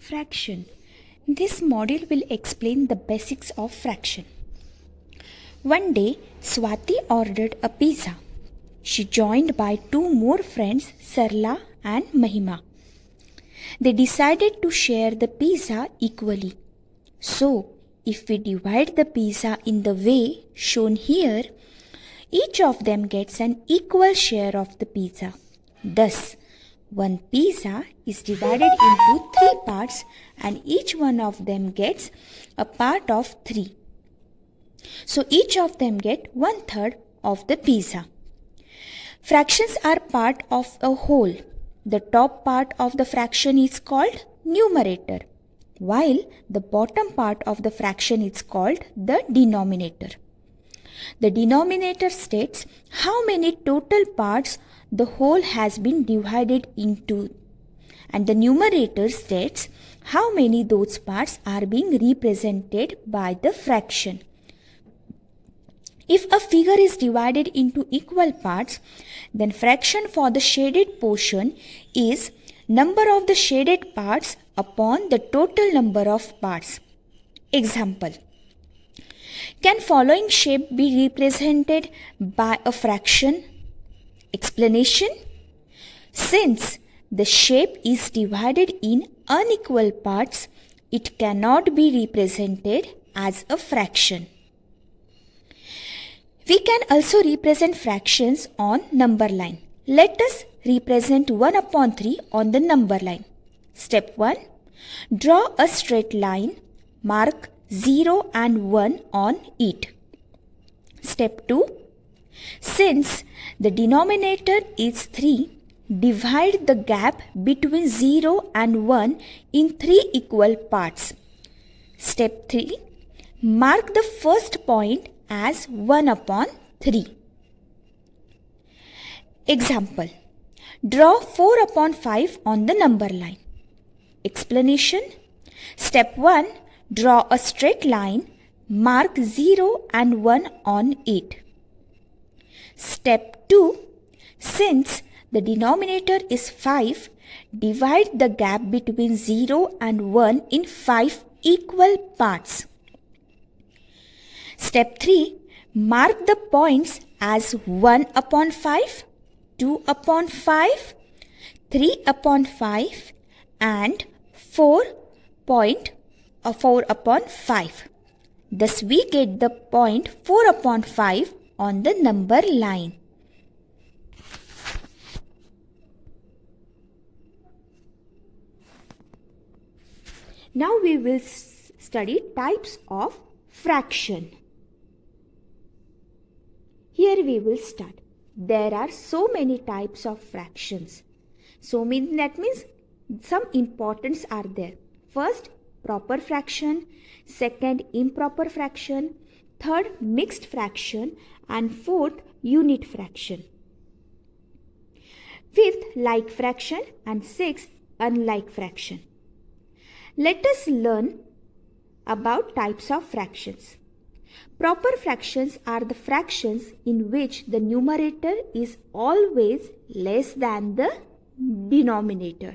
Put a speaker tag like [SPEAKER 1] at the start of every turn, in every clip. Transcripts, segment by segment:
[SPEAKER 1] Fraction. This module will explain the basics of fraction. One day, Swati ordered a pizza. She joined by two more friends, Sarla and Mahima. They decided to share the pizza equally. So, if we divide the pizza in the way shown here, each of them gets an equal share of the pizza. Thus, one pizza is divided into 3 parts and each one of them gets a part of 3. So each of them get 1/3 of the pizza. Fractions are part of a whole. The top part of the fraction is called numerator, while the bottom part of the fraction is called the denominator. The denominator states how many total parts the whole has been divided into, and the numerator states how many those parts are being represented by the fraction. If a figure is divided into equal parts, then fraction for the shaded portion is number of the shaded parts upon the total number of parts. Example: can following shape be represented by a fraction? Explanation: since the shape is divided in unequal parts, it cannot be represented as a fraction. We can also represent fractions on number line. Let us represent 1/3 on the number line. Step 1. Draw a straight line. Mark 0 and 1 on it. Step 2. Since the denominator is 3, divide the gap between 0 and 1 in 3 equal parts. Step 3. Mark the first point as 1/3. Example: draw 4/5 on the number line. Explanation: step 1. Draw a straight line. Mark 0 and 1 on it. Step 2. Since the denominator is 5, divide the gap between 0 and 1 in 5 equal parts. Step 3. Mark the points as 1/5, 2/5, 3/5 and 4/5. Thus we get the point 4/5 on the number line. Now we will study types of fraction. Here we will start. There are so many types of fractions. That means some importance are there. First, proper fraction. Second, improper fraction. Third, mixed fraction. And fourth, unit fraction. Fifth, like fraction. And sixth, unlike fraction. Let us learn about types of fractions. Proper fractions are the fractions in which the numerator is always less than the denominator.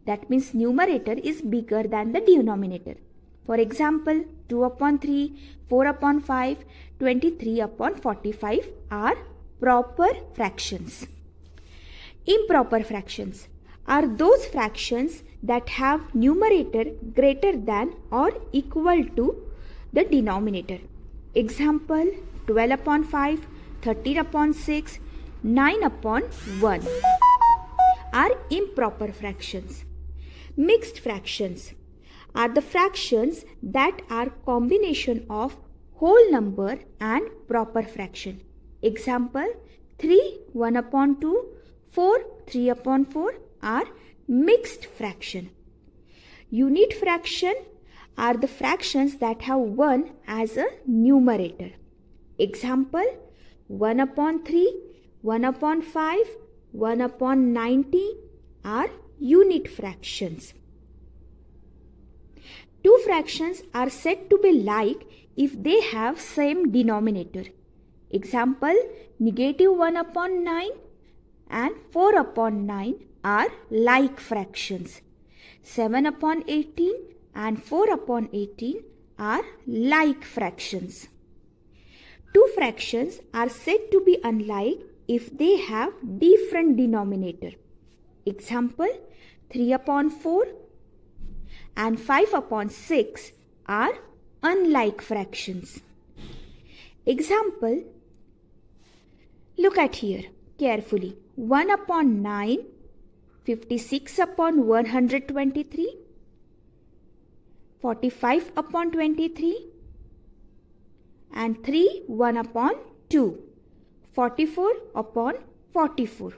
[SPEAKER 1] That means numerator is bigger than the denominator. For example, 2/3, 4/5, 23/45 are proper fractions. Improper fractions are those fractions that have numerator greater than or equal to the denominator. Example: 12/5, 13/6, 9/1 are improper fractions. Mixed fractions are the fractions that are combination of whole number and proper fraction. Example: 3 1/2, 4 3/4 are mixed fraction. Unit fraction are the fractions that have 1 as a numerator. Example: 1/3, 1/5, 1/90 are unit fractions. Two fractions are said to be like if they have same denominator. Example: -1/9 and 4/9 are like fractions. 7 upon 18 and 4 upon 18 are like fractions. Two fractions are said to be unlike if they have different denominator. Example, 3 upon 4 and 5 upon 6 are unlike fractions. Example, look at here carefully. 1 upon 9, 56 upon 123, 45 upon 23 and 3 1 upon 2, 44 upon 44.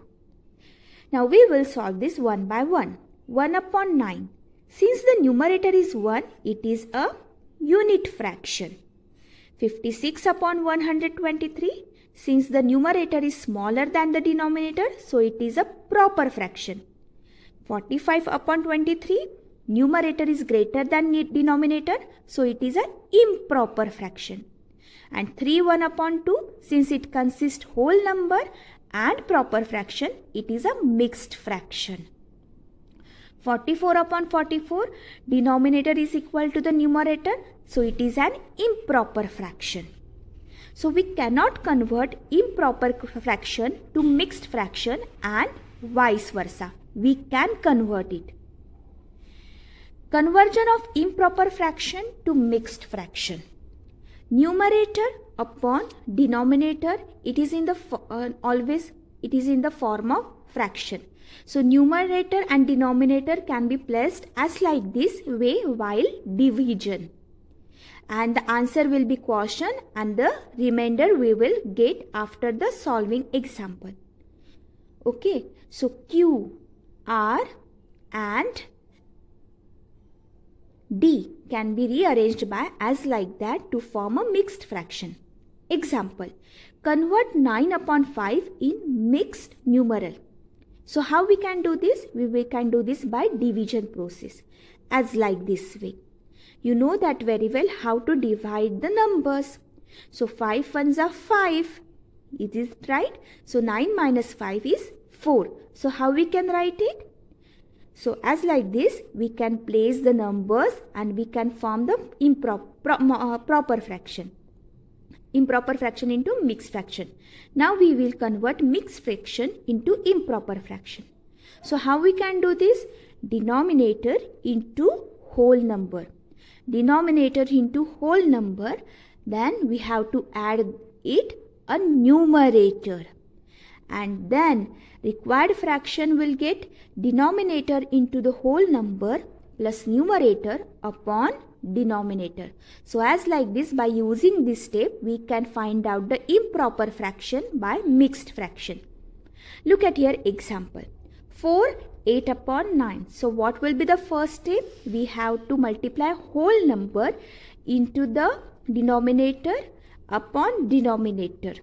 [SPEAKER 1] Now we will solve this one by one. 1 upon 9. Since the numerator is 1, it is a unit fraction. 56 upon 123. Since the numerator is smaller than the denominator, so it is a proper fraction. 45 upon 23. Numerator is greater than denominator, so it is an improper fraction. And 3 1 upon 2, since it consists whole number and proper fraction, it is a mixed fraction. 44 upon 44, denominator is equal to the numerator, so it is an improper fraction. So we cannot convert improper fraction to mixed fraction and vice versa. We can convert it. Conversion of improper fraction to mixed fraction. Numerator upon denominator, it is in the form of fraction. So numerator and denominator can be placed as like this way while division. And the answer will be quotient and the remainder we will get after the solving example. Okay, so Q, R and D can be rearranged by as like that to form a mixed fraction. Example, convert 9 upon 5 in mixed numeral. So how we can do this? We can do this by division process as like this way. You know that very well how to divide the numbers. So 5 ones are 5. Is it right? So 9 minus 5 is 4. So how we can write it? So as like this, we can place the numbers and we can form the proper fraction. Improper fraction into mixed fraction. Now we will convert mixed fraction into improper fraction. So how we can do this? Denominator into whole number. Denominator into whole number, then we have to add it a numerator. And then required fraction will get denominator into the whole number plus numerator upon denominator. So as like this, by using this step, we can find out the improper fraction by mixed fraction. Look at your example. 4 8 upon 9. So what will be the first step? We have to multiply whole number into the denominator upon denominator.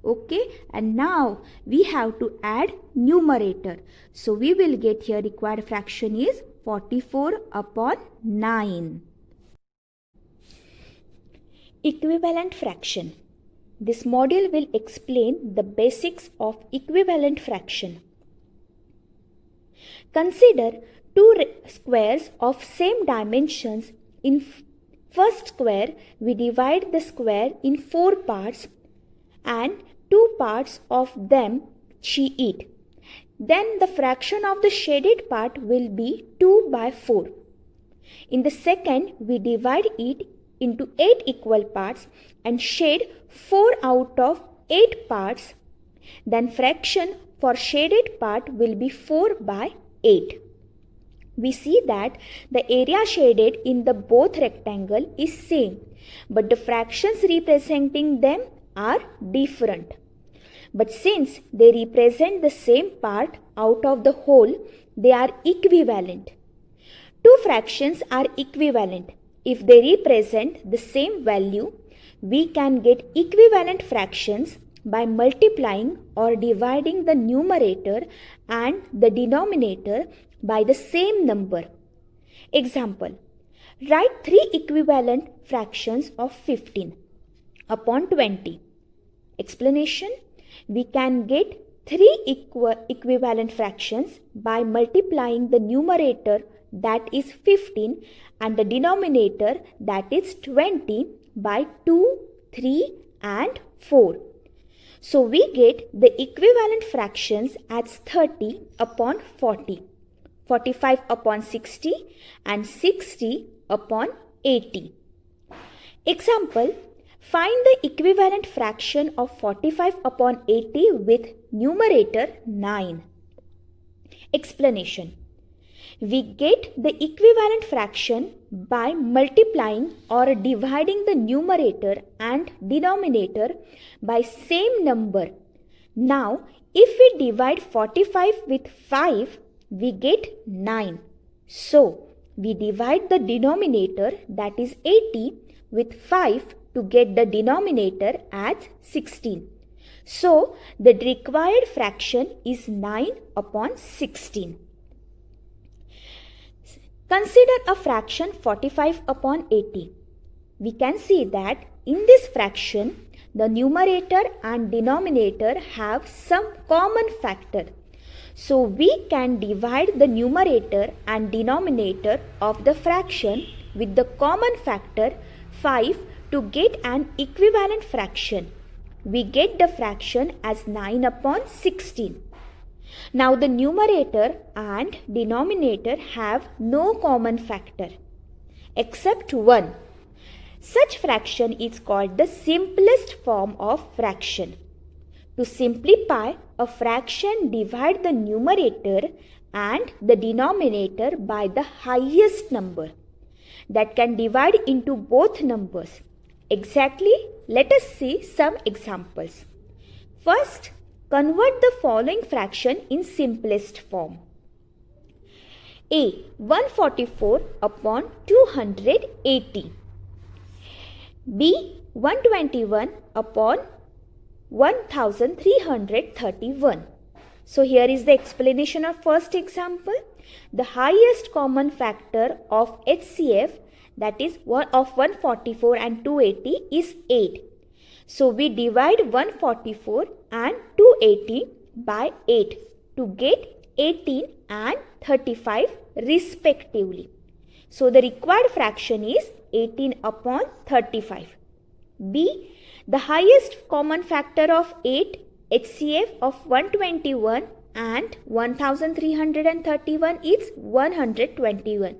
[SPEAKER 1] Okay, and now we have to add numerator. So we will get here required fraction is 44 upon 9. Equivalent fraction. This module will explain the basics of equivalent fraction. Consider two squares of same dimensions. In first square, we divide the square in 4 parts and 2 parts of them eat. Then the fraction of the shaded part will be 2 by 4. In the second, we divide it into 8 equal parts and shade 4 out of 8 parts. Then fraction for shaded part will be 4 by 8. We see that the area shaded in the both rectangle is same, but the fractions representing them are different. But since they represent the same part out of the whole, they are equivalent. Two fractions are equivalent. If they represent the same value, we can get equivalent fractions by multiplying or dividing the numerator and the denominator by the same number. Example, write 3 equivalent fractions of 15 upon 20. Explanation, we can get three equivalent fractions by multiplying the numerator, that is 15, and the denominator, that is 20, by 2, 3 and 4. So we get the equivalent fractions as 30 upon 40, 45 upon 60 and 60 upon 80. Example, find the equivalent fraction of 45 upon 80 with numerator 9. Explanation. We get the equivalent fraction by multiplying or dividing the numerator and denominator by same number. Now, if we divide 45 with 5, we get 9. So, we divide the denominator, that is 80, with 5 to get the denominator as 16. So, the required fraction is 9 upon 16. Consider a fraction 45 upon 80. We can see that in this fraction, the numerator and denominator have some common factor. So, we can divide the numerator and denominator of the fraction with the common factor 5 to get an equivalent fraction. We get the fraction as 9 upon 16. Now the numerator and denominator have no common factor except 1. Such fraction is called the simplest form of fraction. To simplify a fraction, divide the numerator and the denominator by the highest number that can divide into both numbers. Exactly, let us see some examples. First, convert the following fraction in simplest form. A. 144 upon 280. B. 121 upon 1331. So here is the explanation of first example. The highest common factor of HCF, that is of 144 and 280, is 8. So we divide 144 and 280 by 8 to get 18 and 35 respectively. So the required fraction is 18 upon 35. B. The highest common factor of 8 HCF of 121 and 1331 is 121.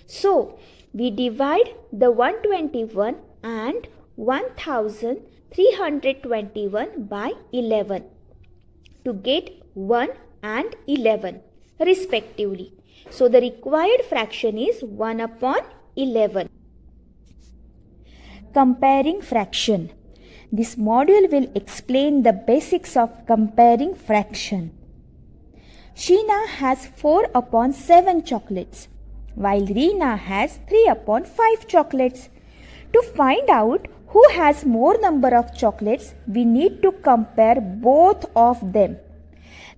[SPEAKER 1] So we divide the 121 and 1321 by 11 to get 1 and 11 respectively. So the required fraction is 1 upon 11. Comparing fraction. This module will explain the basics of comparing fraction. Sheena has 4 upon 7 chocolates, while Reena has 3 upon 5 chocolates. To find out who has more number of chocolates, we need to compare both of them.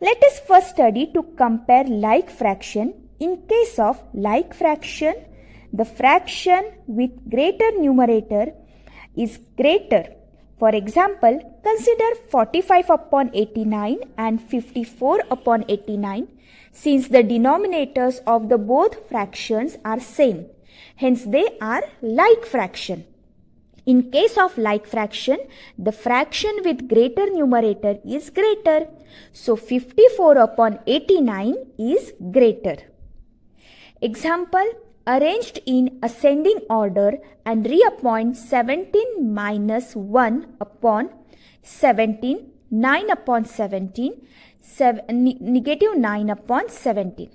[SPEAKER 1] Let us first study to compare like fraction. In case of like fraction, the fraction with greater numerator is greater. For example, consider 45 upon 89 and 54 upon 89, since the denominators of the both fractions are same. Hence, they are like fraction. In case of like fraction, the fraction with greater numerator is greater. So, 54 upon 89 is greater. Example, arranged in ascending order and reappoint 17 minus 1 upon 17, 9 upon 17, negative 9 upon 17.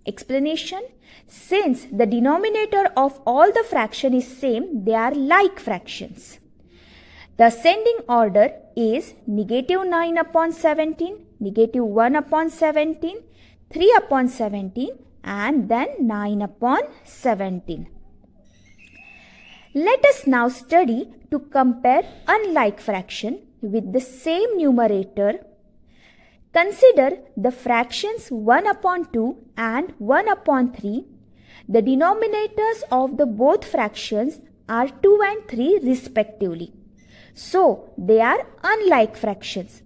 [SPEAKER 1] Explanation. Since the denominator of all the fraction is same, they are like fractions. The ascending order is negative 9 upon 17, negative 1 upon 17, 3 upon 17 and then 9 upon 17. Let us now study to compare unlike fraction with the same numerator. Consider the fractions 1 upon 2 and 1 upon 3. The denominators of the both fractions are 2 and 3 respectively. So, they are unlike fractions.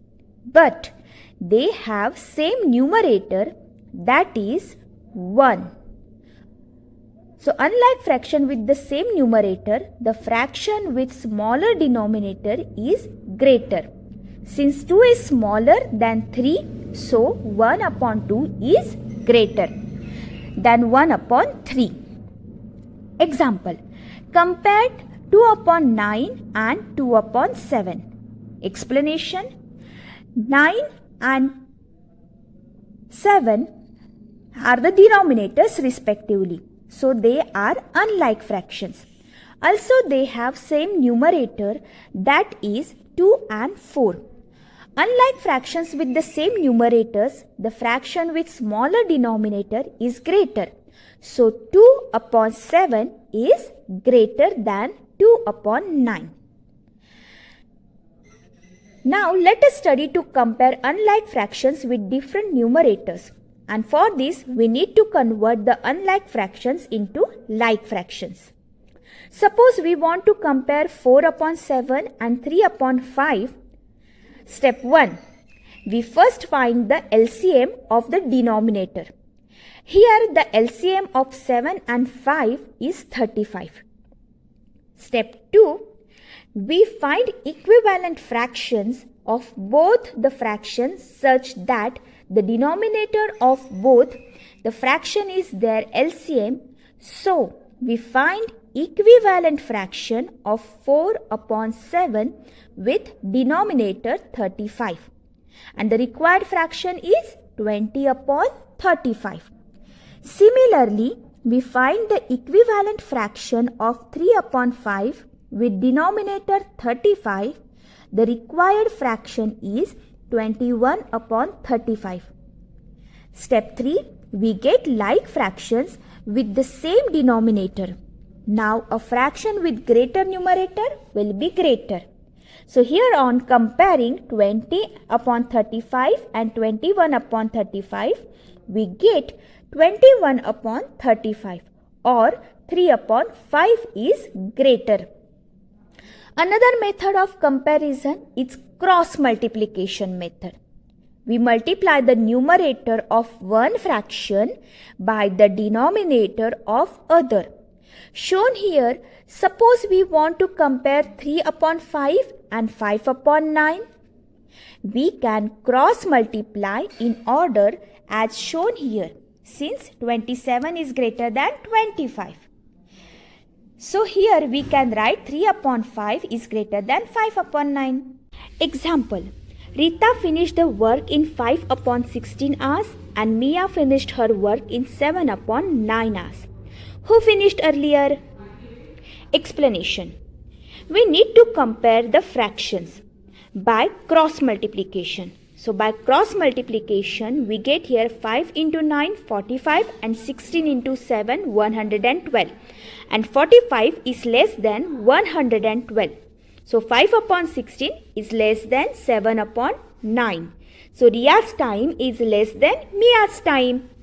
[SPEAKER 1] But they have same numerator, that is 1. So unlike fraction with the same numerator, the fraction with smaller denominator is greater. Since 2 is smaller than 3, so 1 upon 2 is greater than 1 upon 3. Example, compare 2 upon 9 and 2 upon 7. Explanation, 9 and 7 are the denominators respectively. So they are unlike fractions. Also they have same numerator, that is 2 and 4. Unlike fractions with the same numerators, the fraction with smaller denominator is greater. So 2 upon 7 is greater than 2 upon 9. Now let us study to compare unlike fractions with different numerators. And for this, we need to convert the unlike fractions into like fractions. Suppose we want to compare 4 upon 7 and 3 upon 5. Step 1. We first find the LCM of the denominator. Here the LCM of 7 and 5 is 35. Step 2. We find equivalent fractions of both the fractions such that the denominator of both the fraction is their LCM. So we find equivalent fraction of 4 upon 7 with denominator 35. And the required fraction is 20 upon 35. Similarly, we find the equivalent fraction of 3 upon 5 with denominator 35. The required fraction is 21 upon 35. Step 3. We get like fractions with the same denominator. Now a fraction with greater numerator will be greater. So here on comparing 20 upon 35 and 21 upon 35, we get 21 upon 35 or 3 upon 5 is greater. Another method of comparison is cross multiplication method. We multiply the numerator of one fraction by the denominator of other. Shown here, suppose we want to compare 3 upon 5 and 5 upon 9. We can cross multiply in order as shown here, since 27 is greater than 25. So here we can write 3 upon 5 is greater than 5 upon 9. Example, Rita finished the work in 5 upon 16 hours and Mia finished her work in 7 upon 9 hours. Who finished earlier? Explanation. We need to compare the fractions by cross multiplication. So by cross multiplication, we get here 5 into 9, 45 and 16 into 7, 112. And 45 is less than 112. So 5 upon 16 is less than 7 upon 9. So Riya's time is less than Mia's time.